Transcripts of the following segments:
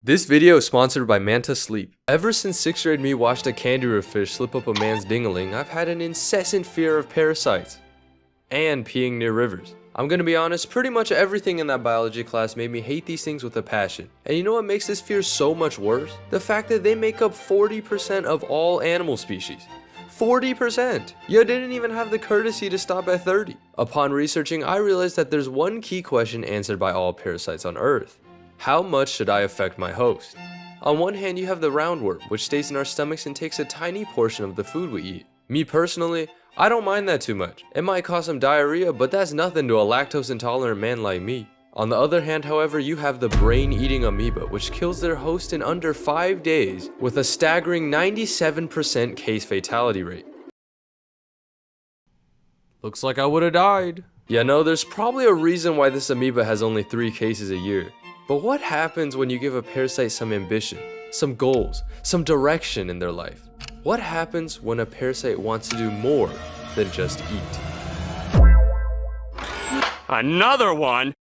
This video is sponsored by Manta Sleep. Ever since 6th grade me watched a candy roof fish slip up a man's ding-a-ling, I've had an incessant fear of parasites and peeing near rivers. I'm gonna be honest, pretty much everything in that biology class made me hate these things with a passion. And you know what makes this fear so much worse? The fact that they make up 40% of all animal species. 40%! You didn't even have the courtesy to stop at 30. Upon researching, I realized that there's one key question answered by all parasites on Earth. How much should I affect my host? On one hand, you have the roundworm, which stays in our stomachs and takes a tiny portion of the food we eat. Me personally, I don't mind that too much. It might cause some diarrhea, but that's nothing to a lactose intolerant man like me. On the other hand, however, you have the brain-eating amoeba, which kills their host in under 5 days with a staggering 97% case fatality rate. Looks like I would've died. Yeah, no, there's probably a reason why this amoeba has only 3 cases a year. But what happens when you give a parasite some ambition, some goals, some direction in their life? What happens when a parasite wants to do more than just eat? Another one?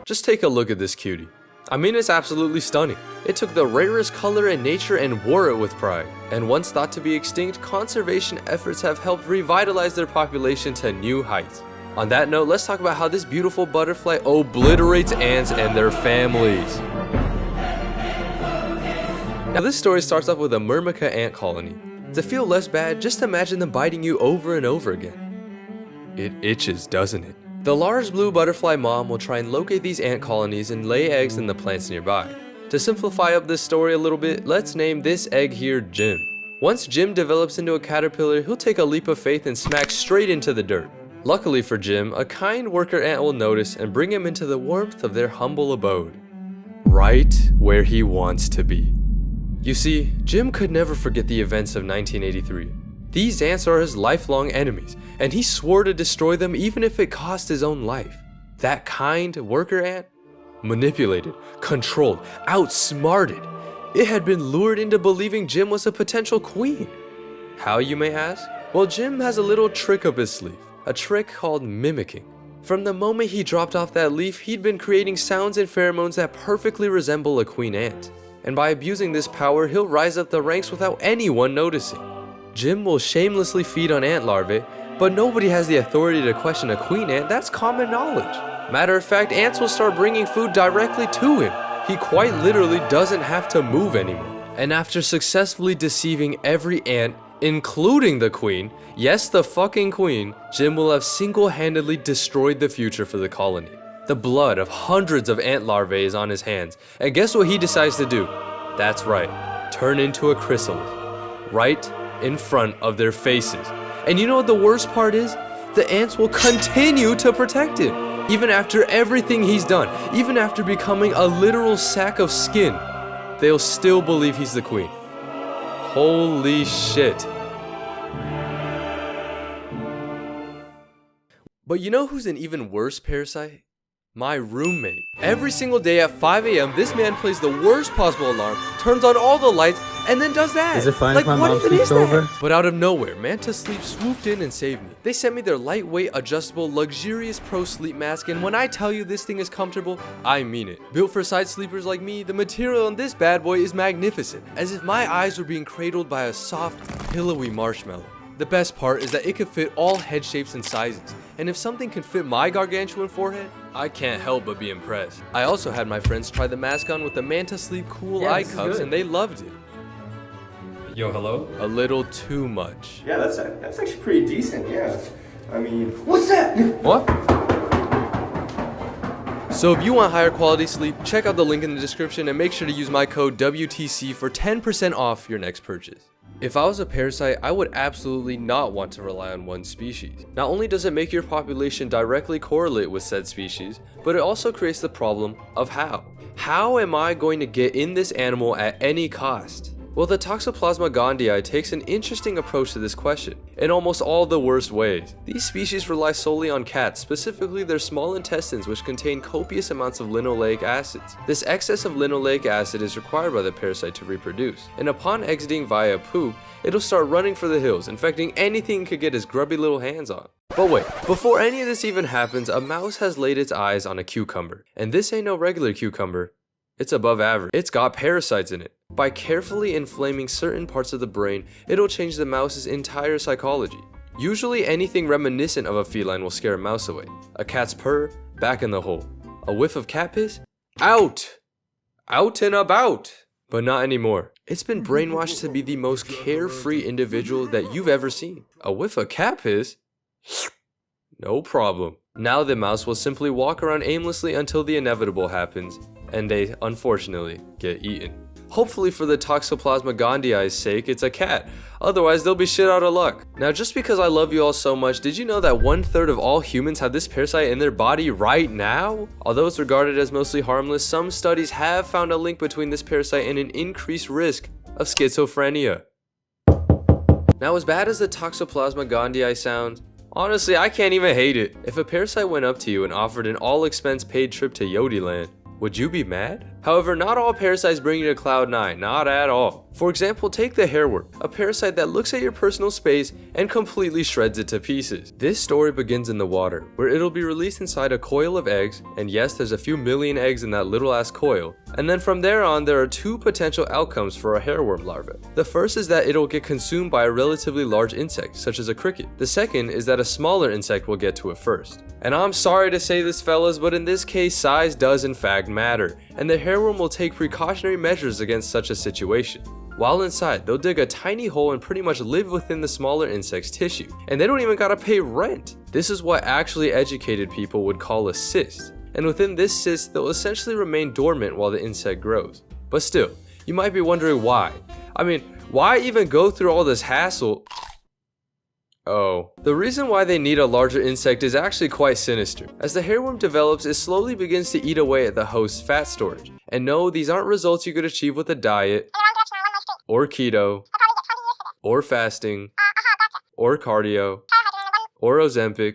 Just take a look at this cutie. I mean, it's absolutely stunning. It took the rarest color in nature and wore it with pride. And once thought to be extinct, conservation efforts have helped revitalize their population to new heights. On that note, let's talk about how this beautiful butterfly obliterates ants and their families. Now this story starts off with a Myrmica ant colony. To feel less bad, just imagine them biting you over and over again. It itches, doesn't it? The large blue butterfly mom will try and locate these ant colonies and lay eggs in the plants nearby. To simplify up this story a little bit, let's name this egg here Jim. Once Jim develops into a caterpillar, he'll take a leap of faith and smack straight into the dirt. Luckily for Jim, a kind worker ant will notice and bring him into the warmth of their humble abode. Right where he wants to be. You see, Jim could never forget the events of 1983. These ants are his lifelong enemies, and he swore to destroy them even if it cost his own life. That kind worker ant? Manipulated, controlled, outsmarted. It had been lured into believing Jim was a potential queen. How, you may ask? Well, Jim has a little trick up his sleeve. A trick called mimicking. From the moment he dropped off that leaf, he'd been creating sounds and pheromones that perfectly resemble a queen ant. And by abusing this power, he'll rise up the ranks without anyone noticing. Jim will shamelessly feed on ant larvae, but nobody has the authority to question a queen ant. That's common knowledge. Matter of fact, ants will start bringing food directly to him. He quite literally doesn't have to move anymore. And after successfully deceiving every ant, including the queen, yes, the fucking queen, Jim will have single-handedly destroyed the future for the colony. The blood of hundreds of ant larvae is on his hands, and guess what he decides to do? That's right, turn into a chrysalis, right in front of their faces. And you know what the worst part is? The ants will continue to protect him, even after everything he's done, even after becoming a literal sack of skin. They'll still believe he's the queen. Holy shit. But you know who's an even worse parasite? My roommate. Every single day at 5 a.m., this man plays the worst possible alarm, turns on all the lights, and then does that. Is it fine like, if my what mom even sleeps is that? over? But out of nowhere, Manta Sleep swooped in and saved me. They sent me their lightweight, adjustable, luxurious pro sleep mask, and when I tell you this thing is comfortable, I mean it. Built for side sleepers like me, the material on this bad boy is magnificent, as if my eyes were being cradled by a soft, pillowy marshmallow. The best part is that it could fit all head shapes and sizes, and if something can fit my gargantuan forehead, I can't help but be impressed. I also had my friends try the mask on with the Manta Sleep Cool Eye Cups, and they loved it. Yo, hello? A little too much. Yeah, that's actually pretty decent, yeah. I mean, what's that? What? So if you want higher quality sleep, check out the link in the description and make sure to use my code WTC for 10% off your next purchase. If I was a parasite, I would absolutely not want to rely on one species. Not only does it make your population directly correlate with said species, but it also creates the problem of how. How am I going to get in this animal at any cost? Well, the Toxoplasma gondii takes an interesting approach to this question, in almost all the worst ways. These species rely solely on cats, specifically their small intestines, which contain copious amounts of linoleic acids. This excess of linoleic acid is required by the parasite to reproduce, and upon exiting via poop, it'll start running for the hills, infecting anything it could get its grubby little hands on. But wait, before any of this even happens, a mouse has laid its eyes on a cucumber. And this ain't no regular cucumber, It's above average. It's got parasites in it. By carefully inflaming certain parts of the brain, it'll change the mouse's entire psychology. Usually anything reminiscent of a feline will scare a mouse away. A cat's purr, back in the hole. A whiff of cat piss, out! Out and about! But not anymore. It's been brainwashed to be the most carefree individual that you've ever seen. A whiff of cat piss? No problem. Now the mouse will simply walk around aimlessly until the inevitable happens, and they, unfortunately, get eaten. Hopefully for the Toxoplasma gondii's sake, it's a cat. Otherwise, they'll be shit out of luck. Now, just because I love you all so much, did you know that 1/3 of all humans have this parasite in their body right now? Although it's regarded as mostly harmless, some studies have found a link between this parasite and an increased risk of schizophrenia. Now, as bad as the Toxoplasma gondii sounds, honestly, I can't even hate it. If a parasite went up to you and offered an all-expense-paid trip to Yodiland, would you be mad? However, not all parasites bring you to Cloud 9, not at all. For example, take the hairworm, a parasite that looks at your personal space and completely shreds it to pieces. This story begins in the water, where it'll be released inside a coil of eggs, and yes, there's a few million eggs in that little ass coil. And then from there on, there are two potential outcomes for a hairworm larva. The first is that it'll get consumed by a relatively large insect, such as a cricket. The second is that a smaller insect will get to it first. And I'm sorry to say this, fellas, but in this case, size does in fact matter, and the hairworm will take precautionary measures against such a situation. While inside, they'll dig a tiny hole and pretty much live within the smaller insect's tissue, and they don't even gotta pay rent. This is what actually educated people would call a cyst, and within this cyst, they'll essentially remain dormant while the insect grows. But still, you might be wondering why. I mean, why even go through all this hassle? Oh, the reason why they need a larger insect is actually quite sinister. As the hairworm develops, it slowly begins to eat away at the host's fat storage. And no, these aren't results you could achieve with a diet, or keto, or fasting, or cardio, or Ozempic.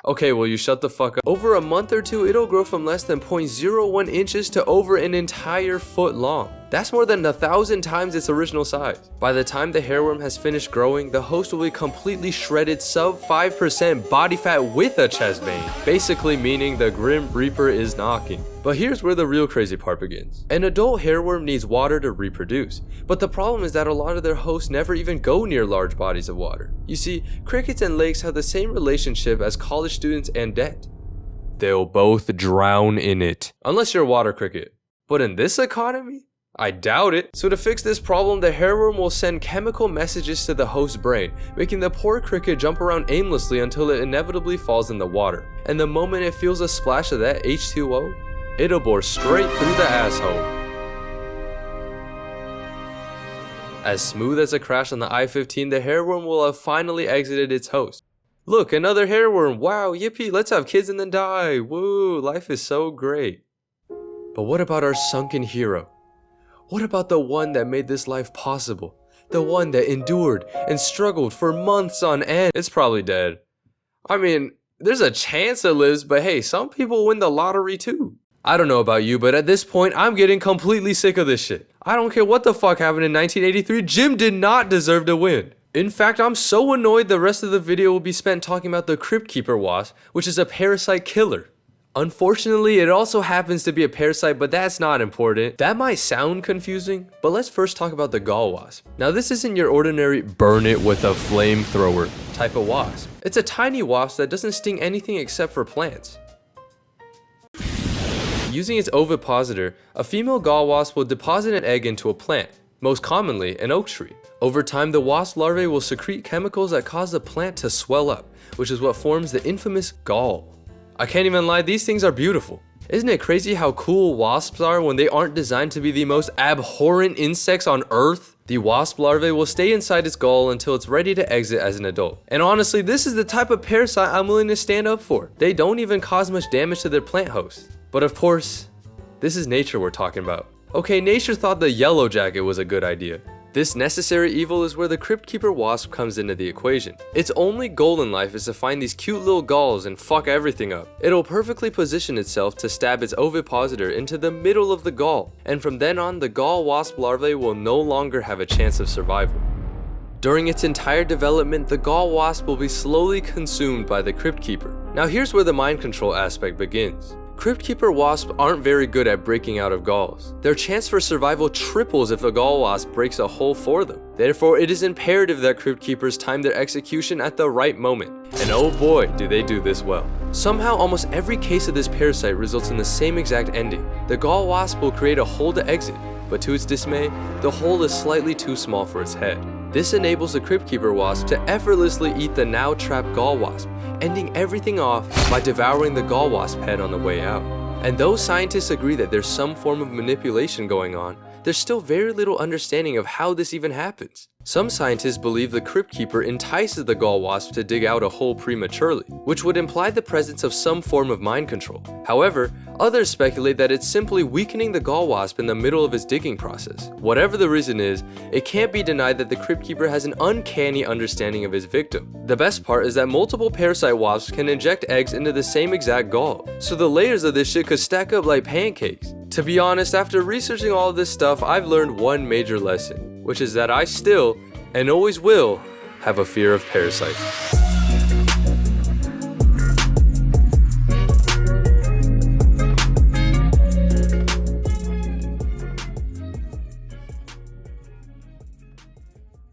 Okay, will you shut the fuck up? Over a month or two, it'll grow from less than 0.01 inches to over an entire foot long. That's more than 1,000 times its original size. By the time the hairworm has finished growing, the host will be completely shredded sub 5% body fat with a chest vein, basically meaning the Grim Reaper is knocking. But here's where the real crazy part begins. An adult hairworm needs water to reproduce, but the problem is that a lot of their hosts never even go near large bodies of water. You see, crickets and lakes have the same relationship as college students and debt. They'll both drown in it, unless you're a water cricket. But in this economy? I doubt it. So to fix this problem, the hairworm will send chemical messages to the host's brain, making the poor cricket jump around aimlessly until it inevitably falls in the water. And the moment it feels a splash of that H2O, it'll bore straight through the asshole. As smooth as a crash on the I-15, the hairworm will have finally exited its host. Look, another hairworm. Wow, yippee, let's have kids and then die. Woo, life is so great. But what about our sunken hero? What about the one that made this life possible? The one that endured and struggled for months on end? It's probably dead. I mean, there's a chance it lives, but hey, some people win the lottery too. I don't know about you, but at this point, I'm getting completely sick of this shit. I don't care what the fuck happened in 1983, Jim did not deserve to win. In fact, I'm so annoyed the rest of the video will be spent talking about the Crypt Keeper wasp, which is a parasite killer. Unfortunately, it also happens to be a parasite, but that's not important. That might sound confusing, but let's first talk about the gall wasp. Now, this isn't your ordinary burn it with a flamethrower type of wasp. It's a tiny wasp that doesn't sting anything except for plants. Using its ovipositor, a female gall wasp will deposit an egg into a plant, most commonly an oak tree. Over time, the wasp larvae will secrete chemicals that cause the plant to swell up, which is what forms the infamous gall. I can't even lie, these things are beautiful. Isn't it crazy how cool wasps are when they aren't designed to be the most abhorrent insects on Earth? The wasp larvae will stay inside its gall until it's ready to exit as an adult. And honestly, this is the type of parasite I'm willing to stand up for. They don't even cause much damage to their plant host. But of course, this is nature we're talking about. Okay, nature thought the yellow jacket was a good idea. This necessary evil is where the Crypt Keeper wasp comes into the equation. Its only goal in life is to find these cute little galls and fuck everything up. It'll perfectly position itself to stab its ovipositor into the middle of the gall, and from then on, the gall wasp larvae will no longer have a chance of survival. During its entire development, the gall wasp will be slowly consumed by the Crypt Keeper. Now here's where the mind control aspect begins. Crypt keeper wasps aren't very good at breaking out of galls. Their chance for survival triples if a gall wasp breaks a hole for them. Therefore, it is imperative that crypt keepers time their execution at the right moment. And oh boy, do they do this well. Somehow, almost every case of this parasite results in the same exact ending. The gall wasp will create a hole to exit, but to its dismay, the hole is slightly too small for its head. This enables the crypt keeper wasp to effortlessly eat the now trapped gall wasp, ending everything off by devouring the gall wasp head on the way out. And though scientists agree that there's some form of manipulation going on, there's still very little understanding of how this even happens. Some scientists believe the crypt keeper entices the gall wasp to dig out a hole prematurely, which would imply the presence of some form of mind control. However, others speculate that it's simply weakening the gall wasp in the middle of its digging process. Whatever the reason is, it can't be denied that the crypt keeper has an uncanny understanding of his victim. The best part is that multiple parasite wasps can inject eggs into the same exact gall, so the layers of this shit could stack up like pancakes. To be honest, after researching all of this stuff, I've learned one major lesson, which is that I still, and always will, have a fear of parasites.